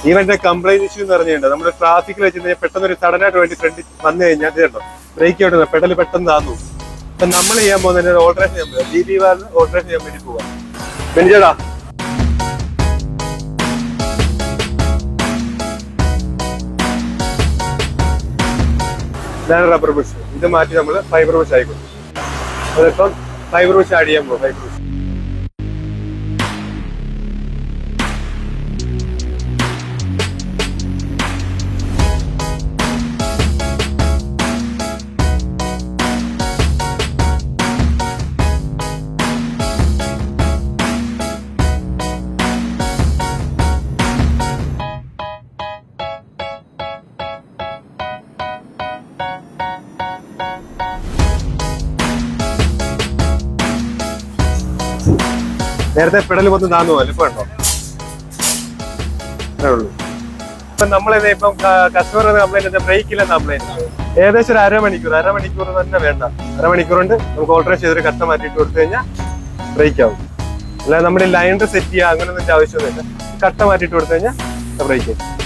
ഇവന്റെ complaint issue എന്ന് പറഞ്ഞിട്ടുണ്ട്. നമ്മൾ ട്രാഫിക്കിൽ വെച്ച് പെട്ടെന്ന് ഒരു സഡനായിട്ട് വേണ്ടി ഫ്രണ്ട് വന്നു കഴിഞ്ഞാൽ കേട്ടോ ബ്രേക്ക് ഔട്ട് പെഡൽ പെട്ടെന്ന് താന്നു. അപ്പൊ നമ്മൾ ചെയ്യാൻ പോകുന്നത് ഓൾട്ടറേഷൻ ചെയ്യാൻ പോകുക, DB വാറിന് ഓൾട്ടറേഷൻ ചെയ്യാൻ വേണ്ടി പോവാം. ബെഞ്ചേടാ ഇതാണ് റബ്ബർ ബുഷ്. ഇത് മാറ്റി നമ്മൾ ഫൈബർ ബുഷ് ആയിക്കോട്ടെ. അതിപ്പം ഫൈബർ ബുഷ് ആഡ് ചെയ്യാൻ പോകും. ഫൈബർ ബുഷ് നേരത്തെ പെടൽ വന്ന് താന്നു പോലെ ഇപ്പൊ ഉണ്ടോ? അത്രേ ഉള്ളൂ. ഇപ്പൊ നമ്മളെ ഇപ്പം കസ്റ്റമർ കംപ്ലൈന്റ് ബ്രേക്കില്ല കംപ്ലൈന്റ് ഏകദേശം ഒരു അരമണിക്കൂർ തന്നെ വേണ്ട. അരമണിക്കൂർ കൊണ്ട് നമുക്ക് ഓൾട്ടറേഷൻ ചെയ്തൊരു കട്ട മാറ്റിയിട്ട് കൊടുത്തു കഴിഞ്ഞാൽ ബ്രേക്ക് ആവും. അല്ലാതെ നമ്മുടെ ലൈനർ സെറ്റ് ചെയ്യുക അങ്ങനെയൊന്നും ആവശ്യമൊന്നുമില്ല. കട്ട മാറ്റിയിട്ട് കൊടുത്തു കഴിഞ്ഞാൽ ബ്രേക്ക് ആവും.